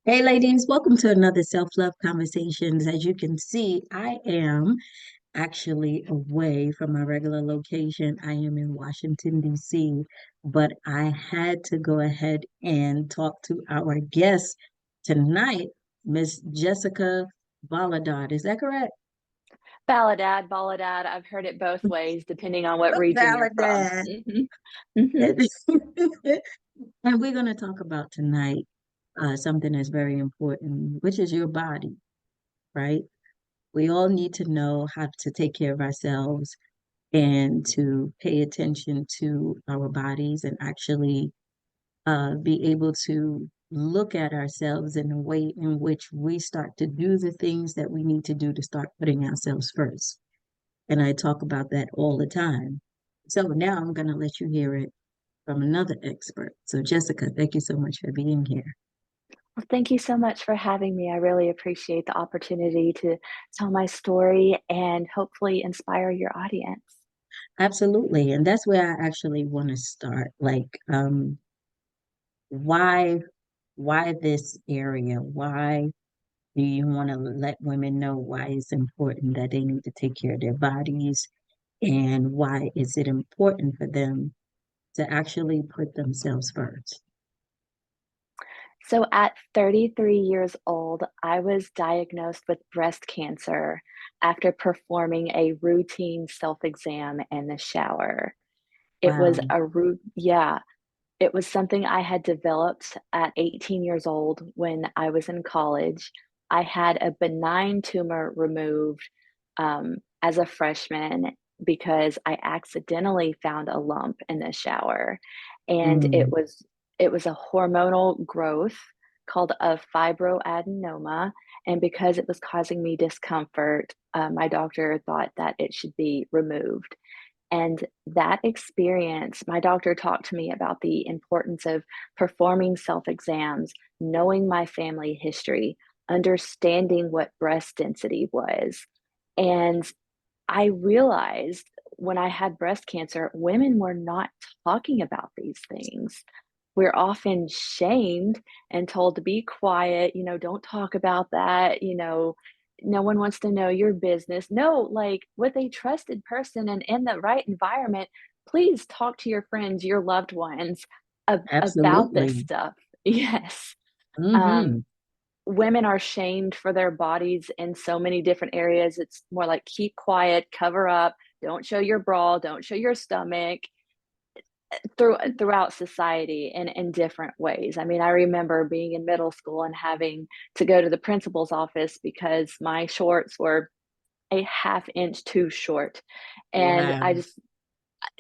Hey, ladies, welcome to another Self-Love Conversations. As you can see, I am actually away from my regular location. I am in Washington, D.C., but I had to go ahead and talk to our guest tonight, Miss Jessica Baladad. Is that correct? Baladad, Baladad. I've heard it both ways, depending on what region you're from. Baladad. Hmm. And we're going to talk about tonight something that's very important, which is your body, right? We all need to know how to take care of ourselves and to pay attention to our bodies and actually be able to look at ourselves in a way in which we start to do the things that we need to do to start putting ourselves first. And I talk about that all the time. So now I'm going to let you hear it from another expert. So, Jessica, thank you so much for being here. Well, thank you so much for having me. I really appreciate the opportunity to tell my story and hopefully inspire your audience. Absolutely. And that's where I actually want to start. Why why this area? Why do you want to let women know why it's important that they need to take care of their bodies? And why is it important for them to actually put themselves first? So, at 33 years old, I was diagnosed with breast cancer after performing a routine self exam in the shower. It was Wow. yeah, it was something I had developed at 18 years old when I was in college. I had a benign tumor removed as a freshman because I accidentally found a lump in the shower, and it Mm, was it was a hormonal growth called a fibroadenoma, and because it was causing me discomfort, my doctor thought that it should be removed. And that experience, my doctor talked to me about the importance of performing self exams, knowing my family history, understanding what breast density was. And I realized when I had breast cancer, women were not talking about these things. We're often shamed and told to be quiet, don't talk about that, no one wants to know your business. No, like with a trusted person and in the right environment, please talk to your friends, your loved ones about this absolutely. stuff. Yes. Um, Hmm. Women are shamed for their bodies in so many different areas. It's more like keep quiet, cover up, don't show your bra, don't show your stomach throughout society in different ways. I mean, I remember being in middle school and having to go to the principal's office because my shorts were a half inch too short. And Wow.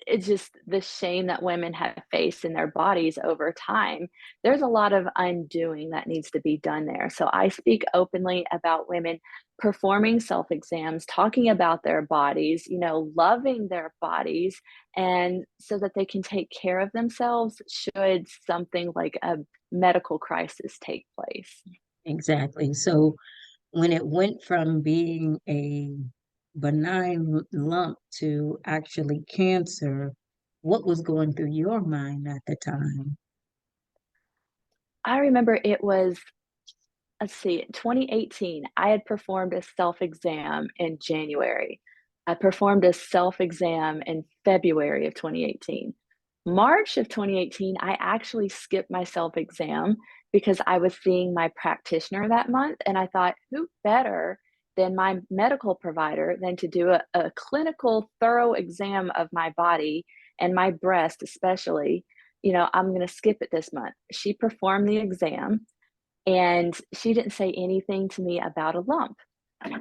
it's just the shame that women have faced in their bodies over time. There's a lot of undoing that needs to be done there. So I speak openly about women performing self exams, talking about their bodies, loving their bodies, and so that they can take care of themselves should something like a medical crisis take place. Exactly. So when it went from being a benign lump to actually cancer, what was going through your mind at the time? I remember it was, let's see, 2018, I had performed a self exam in January. I performed a self exam in February of 2018. March of 2018, I actually skipped my self exam because I was seeing my practitioner that month. And I thought, who better than my medical provider than to do a clinical, thorough exam of my body and my breast, especially? I'm going to skip it this month. She performed the exam and she didn't say anything to me about a lump.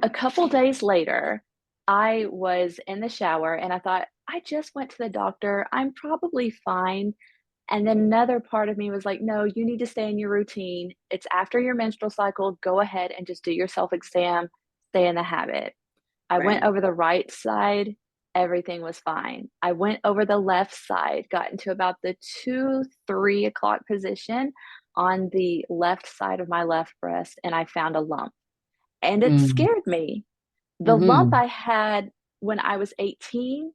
A couple days later, I was in the shower and I thought, I just went to the doctor. I'm probably fine. And then another part of me was like, no, you need to stay in your routine. It's after your menstrual cycle. Go ahead and just do your self exam, stay in the habit. I went Right. over the right side. Everything was fine. I went over the left side, got into about the 2, 3 o'clock position on the left side of my left breast, and I found a lump. And it Mm, scared me. The lump hmm. I had when I was 18,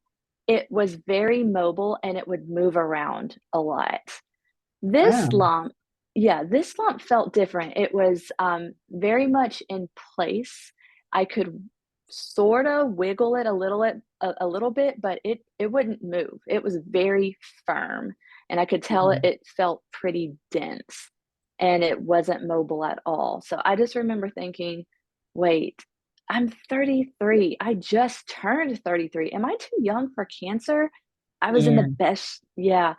it was very mobile and it would move around a lot. This Wow. lump, Yeah, this lump felt different. It was very much in place. I could sort of wiggle it a little bit, but it wouldn't move. It was very firm, and I could tell Mhm. it felt pretty dense, and it wasn't mobile at all. So I just remember thinking, wait, I'm 33. I just turned 33. Am I too young for cancer? I was in the Yeah,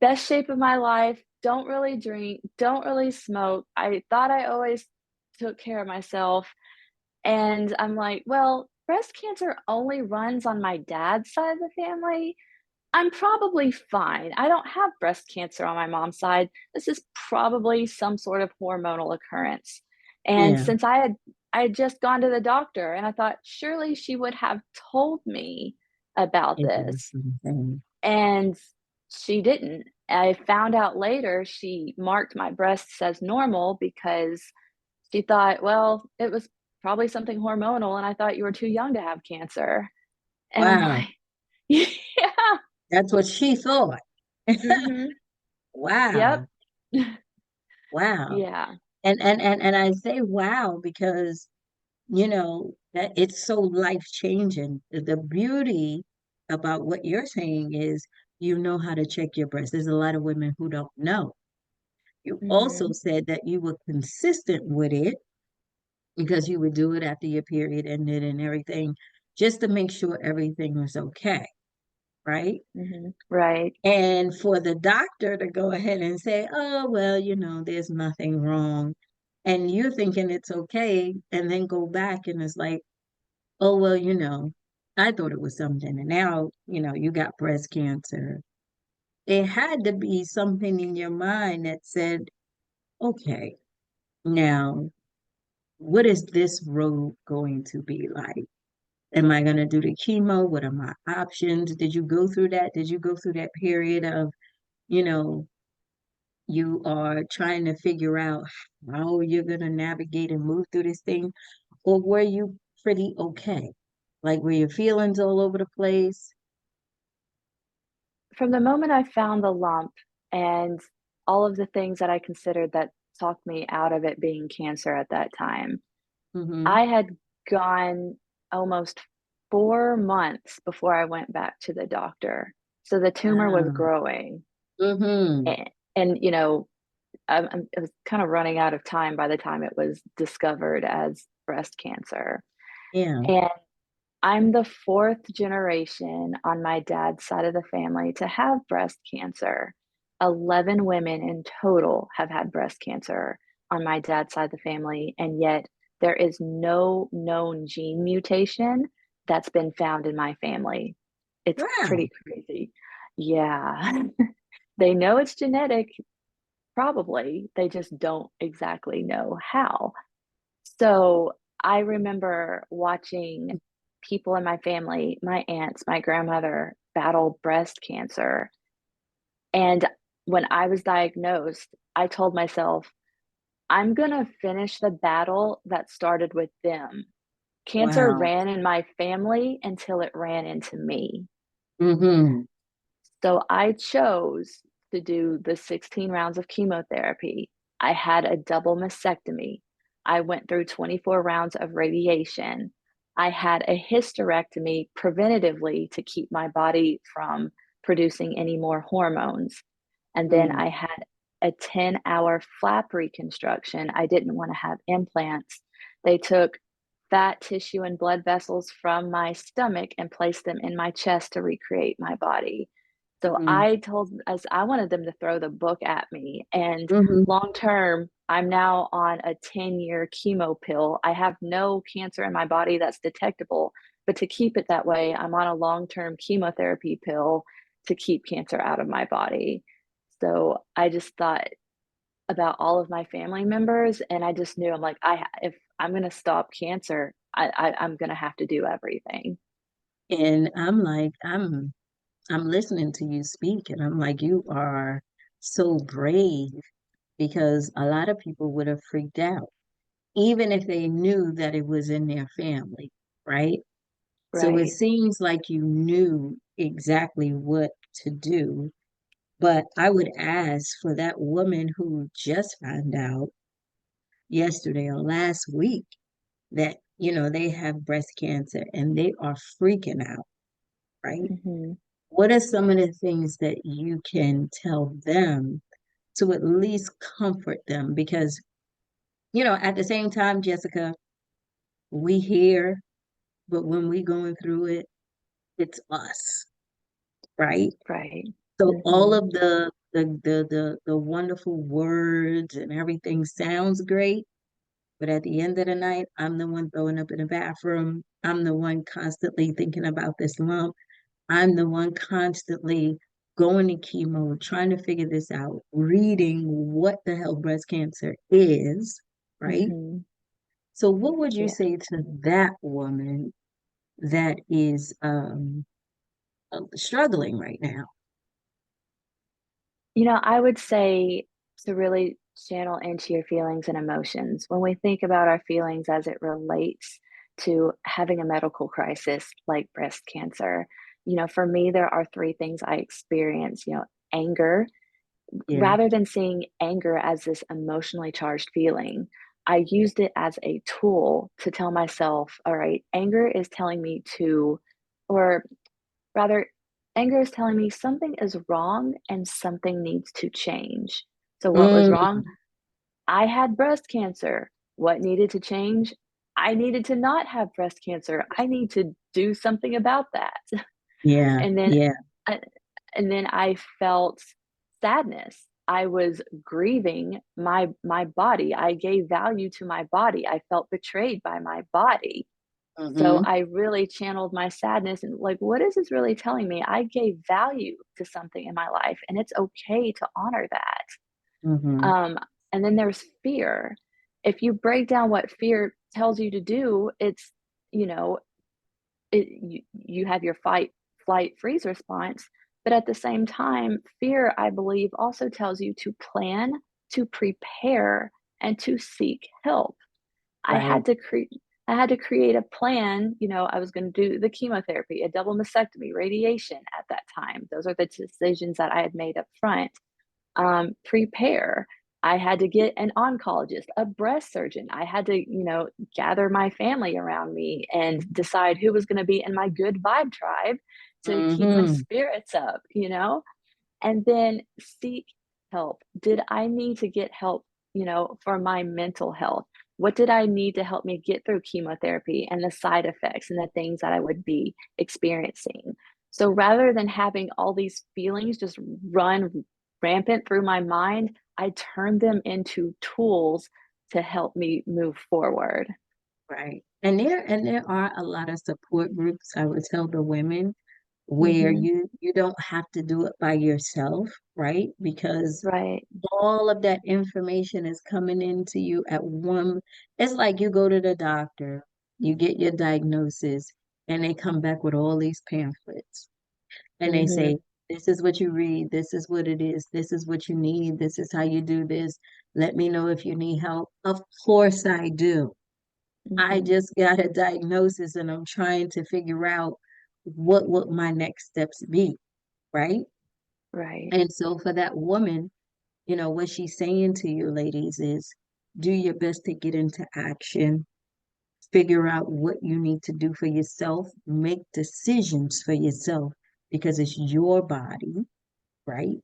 best shape of my life, don't really drink, don't really smoke. I thought I always took care of myself. And I'm like, well, breast cancer only runs on my dad's side of the family. I'm probably fine. I don't have breast cancer on my mom's side. This is probably some sort of hormonal occurrence. And yeah, since I had just gone to the doctor and I thought surely she would have told me about it was this. something. And she didn't. I found out later she marked my breasts as normal because she thought, well, it was probably something hormonal, and I thought you were too young to have cancer. And I'm Wow, like, yeah. that's what she thought. Mhm. Yep. Wow, wow. Yeah. And I say wow because that it's so life changing. The beauty about what you're saying is you know how to check your breast. There's a lot of women who don't know. You also Mhm. said that you were consistent with it because you would do it after your period ended and everything, just to make sure everything was okay, right? Mhm. Right. And for the doctor to go ahead and say, oh, well, there's nothing wrong. And you're thinking it's okay, and then go back and it's like, oh, well, I thought it was something. And now, you got breast cancer. It had to be something in your mind that said, okay, now, what is this road going to be like? Am I going to do the chemo? What are my options? Did you go through that? Did you go through that period of, you know, you are trying to figure out how you're going to navigate and move through this thing? Or were you pretty okay? Like, were your feelings all over the place? From the moment I found the lump and all of the things that I considered that talked me out of it being cancer at that time, Mm-hmm. I had gone almost 4 months before I went back to the doctor. So the tumor was Wow. growing, Mm-hmm. and, I was kinda running out of time by the time it was discovered as breast cancer, Yeah. and I'm the 4th generation on my dad's side of the family to have breast cancer. 11 women in total have had breast cancer on my dad's side of the family, and yet there is no known gene mutation that's been found in my family. It's Wow. pretty crazy. Yeah. They know it's genetic, probably, they just don't exactly know how. So I remember watching people in my family, my aunts, my grandmother battle breast cancer. And when I was diagnosed, I told myself, I'm going to finish the battle that started with them. Cancer Wow. ran in my family until it ran into me. Mm-hmm. So I chose to do the 16 rounds of chemotherapy. I had a double mastectomy. I went through 24 rounds of radiation. I had a hysterectomy preventatively to keep my body from producing any more hormones. And then Mm. I had a 10-hour flap reconstruction. I didn't want to have implants. They took fat tissue and blood vessels from my stomach and placed them in my chest to recreate my body. So Mm. I told us I wanted them to throw the book at me. And Mm-hmm. long term, I'm now on a 10-year chemo pill. I have no cancer in my body that's detectable, but to keep it that way, I'm on a long term chemotherapy pill to keep cancer out of my body. So I just thought about all of my family members, and I just knew I'm like, if I'm gonna stop cancer, I'm gonna have to do everything. And I'm like, I'm listening to you speak, and I'm like, you are so brave because a lot of people would have freaked out, even if they knew that it was in their family, right? So it Right. seems like you knew exactly what to do. But I would ask for that woman who just found out yesterday or last week that, they have breast cancer and they are freaking out, right? Mhm. What are some of the things that you can tell them to at least comfort them? Because, at the same time, Jessica, we hear, but when we going through it, it's us, right? Right. So all Mhm. of the wonderful words and everything sounds great, but at the end of the night, I'm the one throwing up in the bathroom. I'm the one constantly thinking about this lump. I'm the one constantly going to chemo, trying to figure this out, reading what the hell breast cancer is, right? Mhm. So what would you Yeah. say to that woman that is struggling right now? I would say to really channel into your feelings and emotions. When we think about our feelings as it relates to having a medical crisis like breast cancer, for me, there are three things I experience, anger. Yeah. Rather than seeing anger as this emotionally charged feeling, I used it as a tool to tell myself, all right, anger is telling me to, or rather, anger is telling me something is wrong and something needs to change. So, what was Mm, wrong? I had breast cancer. What needed to change? I needed to not have breast cancer. I need to do something about that. yeah, And then yeah. I and then I felt sadness. I was grieving my body. I gave value to my body. I felt betrayed by my body. So Mm-hmm. I really channeled my sadness and like, what is this really telling me? I gave value to something in my life and it's okay to honor that. Mm-hmm. Um, and then there's fear. If you break down what fear tells you to do, it's, you know, you have your fight, flight, freeze response. But at the same time, fear, I believe, also tells you to plan, to prepare, and to seek help. I Right. had to create I had to create a plan. I was going to do the chemotherapy, a double mastectomy, radiation at that time. Those are the decisions that I had made up front. Prepare. I had to get an oncologist, a breast surgeon. I had to, gather my family around me and decide who was going to be in my good vibe tribe to keep my Mm-hmm. spirits up. And then seek help. Did I need to get help, for my mental health? What did I need to help me get through chemotherapy and the side effects and the things that I would be experiencing? So rather than having all these feelings just run rampant through my mind, I turned them into tools to help me move forward. Right. And there are a lot of support groups, I would tell the women, where Mhm. you don't have to do it by yourself, right? Because Right. all of that information is coming into you at one. It's like you go to the doctor, you get your diagnosis, and they come back with all these pamphlets. And they say, Mhm. this is what you read, this is what it is, this is what you need, this is how you do this. Let me know if you need help. Of course I do. I Mhm. just got a diagnosis and I'm trying to figure out what would my next steps be, right? Right. And so for that woman, what she's saying to you ladies is do your best to get into action, figure out what you need to do for yourself, make decisions for yourself because it's your body, right?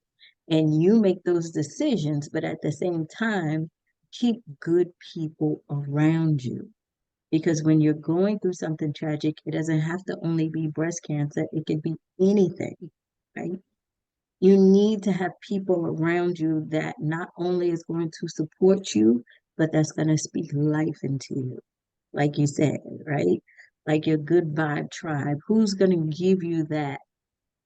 And you make those decisions, but at the same time, keep good people around you. Because when you're going through something tragic, it doesn't have to only be breast cancer, it could be anything, right? You need to have people around you that not only is going to support you, but that's going to speak life into you. Like you said, right? Like your good vibe tribe. Who's going to give you that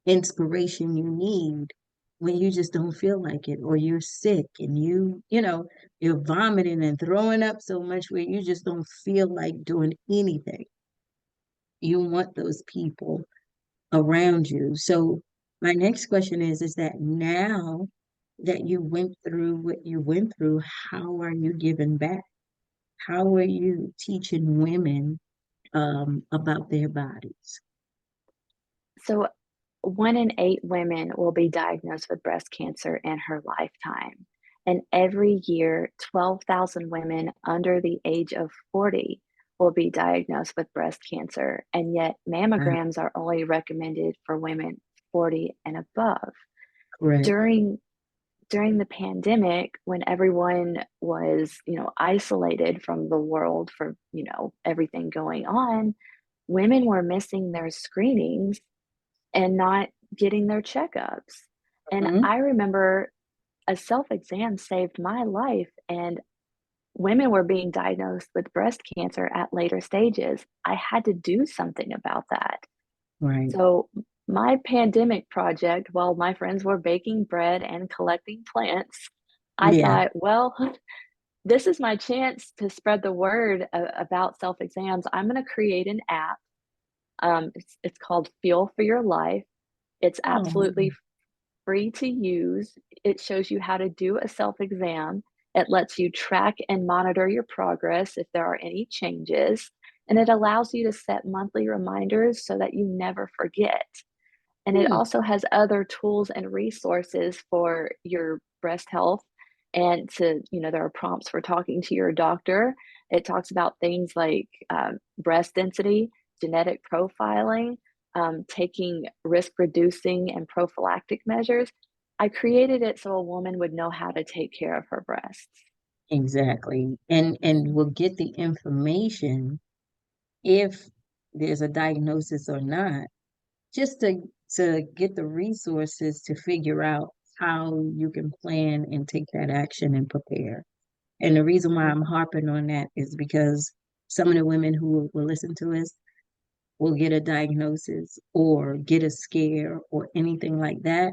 inspiration you need when you just don't feel like it or you're sick and you're vomiting and throwing up so much where you just don't feel like doing anything. You want those people around you. So my next question is that now that you went through what you went through, how are you giving back? How are you teaching women about their bodies? So 1 in 8 women will be diagnosed with breast cancer in her lifetime. And every year, 12,000 women under the age of 40 will be diagnosed with breast cancer. And yet, Uh, mammograms are only recommended for women 40 and above. correct. During during the pandemic, when everyone was, isolated from the world for, everything going on, women were missing their screenings and not getting their checkups. And Mhm. I remember a self-exam saved my life, and women were being diagnosed with breast cancer at later stages. I had to do something about that. Right. So, my pandemic project, while my friends were baking bread and collecting plants, I Yeah. thought, well, this is my chance to spread the word about self exams. I'm going to create an app. It's called Feel for Your Life. It's Oh, absolutely free to use. It shows you how to do a self exam. It lets you track and monitor your progress if there are any changes. And it allows you to set monthly reminders so that you never forget. And it hmm. also has other tools and resources for your breast health. And there are prompts for talking to your doctor. It talks about things like breast density, genetic profiling, taking risk reducing and prophylactic measures. I created it so a woman would know how to take care of her breasts. Exactly. And we'll get the information if there's a diagnosis or not, just to get the resources to figure out how you can plan and take that action and prepare. And the reason why I'm harping on that is because some of the women who will listen to us will get a diagnosis or get a scare or anything like that.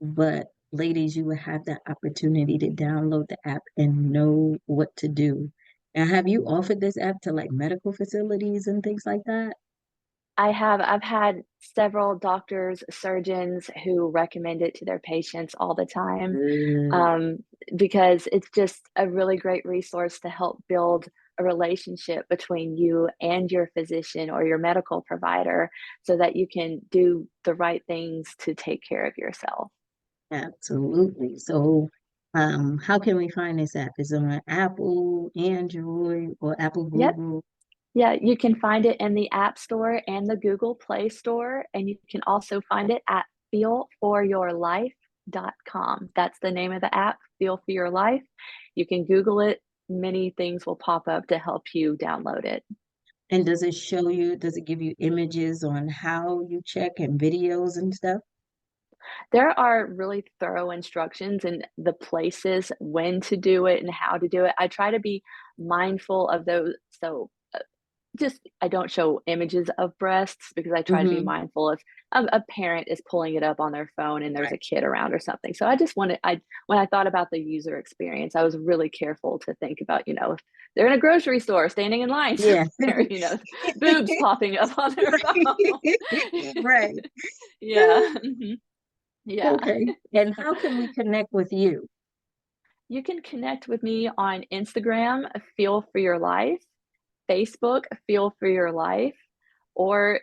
But ladies, you will have that opportunity to download the app and know what to do. Now, have you offered this app to like medical facilities and things like that? I've had several doctors, surgeons who recommend it to their patients all the time, Good. um, because it's just a really great resource to help build a relationship between you and your physician or your medical provider so that you can do the right things to take care of yourself. Absolutely. So, how can we find this app? Is it on Apple, Android, or Apple Yep. Google? Yeah, you can find it in the App Store and the Google Play Store, and you can also find it at feelforyourlife.com. That's the name of the app, Feel for Your Life. You can Google it. Many things will pop up to help you download it. And does it show you, does it give you images on how you check and videos and stuff? There are really thorough instructions and the places when to do it and how to do it. I try to be mindful of those. So just I don't show images of breasts because I try to be Mm-hmm. mindful if a parent is pulling it up on their phone and there's Right. a kid around or something. So I just wanted I when I thought about the user experience, I was really careful to think about, if they're in a grocery store standing in line Yeah. somewhere, boobs popping up on their phone. Right. Yeah. Mhm. Yeah. Okay. And how can we connect with you? You can connect with me on Instagram, Feel for Your Life, Facebook, Feel for Your Life, or,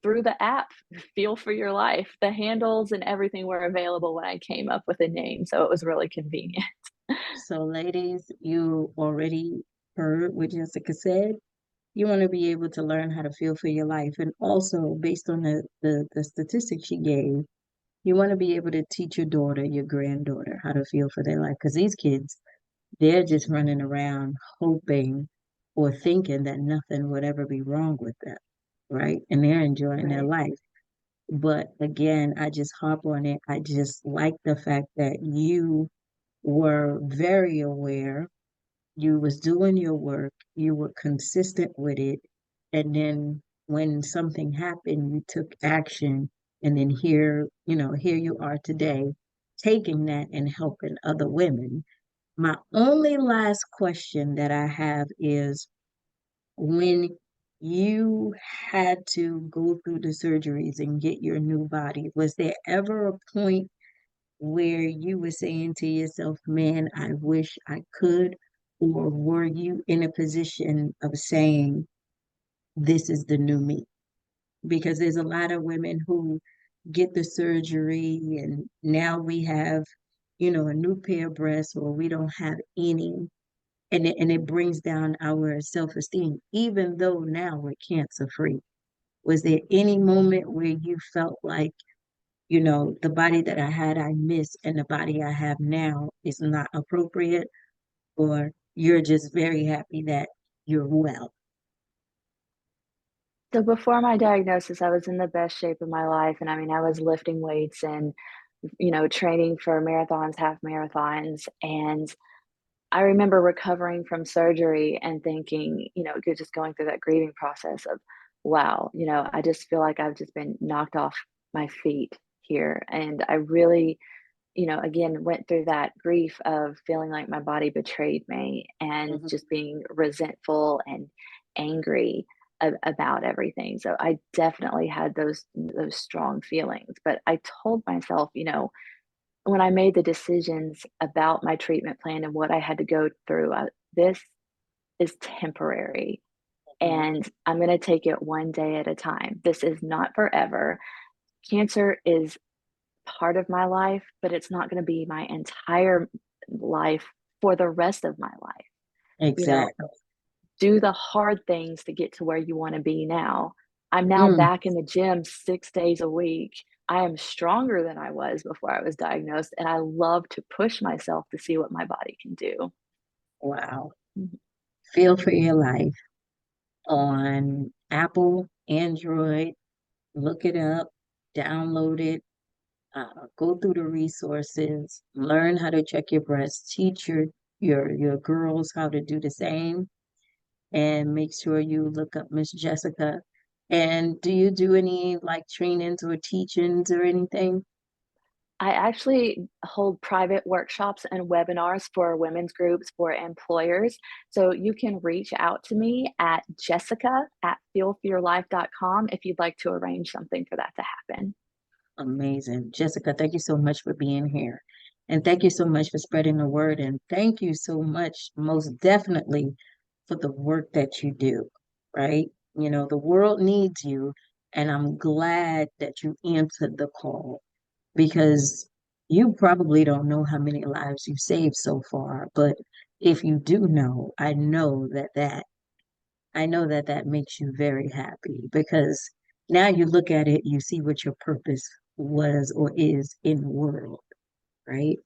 through the app, Feel for Your Life. The handles and everything were available when I came up with a name, so it was really convenient. So, ladies, you already heard what Jessica said. You want to be able to learn how to feel for your life. And also, based on the statistics she gave, you want to be able to teach your daughter, your granddaughter, how to feel for their life. Because these kids, they're just running around hoping or thinking that nothing would ever be wrong with them, right? And they're enjoying their Right. life. But again, I just harp on it. I just like the fact that you were very aware, you was doing your work, you were consistent with it, and then when something happened, you took action, and then here you are today, taking that and helping other women. My only last question that I have is when you had to go through the surgeries and get your new body, was there ever a point where you were saying to yourself, man, I wish I could? Or were you in a position of saying, this is the new me? Because there's a lot of women who get the surgery and now we have, a new pair of breasts or we don't have any. And it brings down our self-esteem, even though now we're cancer free. Was there any moment where you felt like, the body that I had, I miss, and the body I have now is not appropriate? Or you're just very happy that you're well? So before my diagnosis, I was in the best shape of my life, and I mean, I was lifting weights and, training for marathons, half marathons, and I remember recovering from surgery and thinking, just going through that grieving process of, wow, I just feel like I've just been knocked off my feet here. And I really, again, went through that grief of feeling like my body betrayed me and Mhm. just being resentful and angry about everything. So I definitely had those strong feelings. But I told myself, when I made the decisions about my treatment plan and what I had to go through, this is temporary Mhm. and I'm going to take it one day at a time. This is not forever. Cancer is part of my life, but it's not going to be my entire life for the rest of my life. You know, Exactly. do the hard things to get to where you want to be now. I'm now Mm, back in the gym 6 days a week. I am stronger than I was before I was diagnosed, and I love to push myself to see what my body can do. wow. Mhm. Feel for your life on Apple, Android. Look it up, download it, go through the resources, learn how to check your breasts, teach your girls how to do the same, and make sure you look up Miss Jessica. And do you do any like trainings or teachings or anything? I actually hold private workshops and webinars for women's groups for employers. So you can reach out to me at jessica@fuelforyourlife.com if you'd like to arrange something for that to happen. Amazing. Jessica, thank you so much for being here. And thank you so much for spreading the word. And thank you so much, most definitely, for the work that you do, right? The world needs you. And I'm glad that you answered the call because you probably don't know how many lives you've saved so far. But if you do know, I know that makes you very happy because now you look at it, you see what your purpose was or is in the world, right?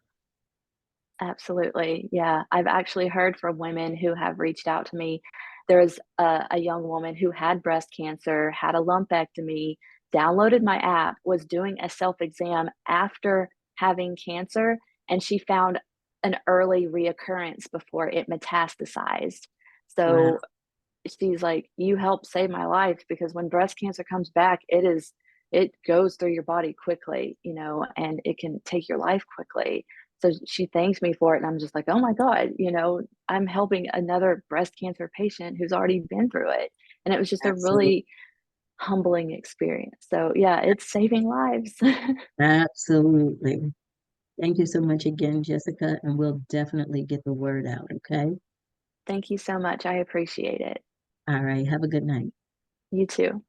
Absolutely. Yeah. I've actually heard from women who have reached out to me. There was a young woman who had breast cancer, had a lumpectomy, downloaded my app, was doing a self exam after having cancer, and she found an early reoccurrence before it metastasized. Wow, So she's like, "You helped save my life because when breast cancer comes back, it goes through your body quickly, and it can take your life quickly." So she thanks me for it, and I'm just like, "Oh my god, I'm helping another breast cancer patient who's already been through it." And it was just a absolutely. really humbling experience. So yeah, it's saving lives. Absolutely. Thank you so much again, Jessica, and we'll definitely get the word out, okay? Thank you so much. I appreciate it. All right, have a good night. You too.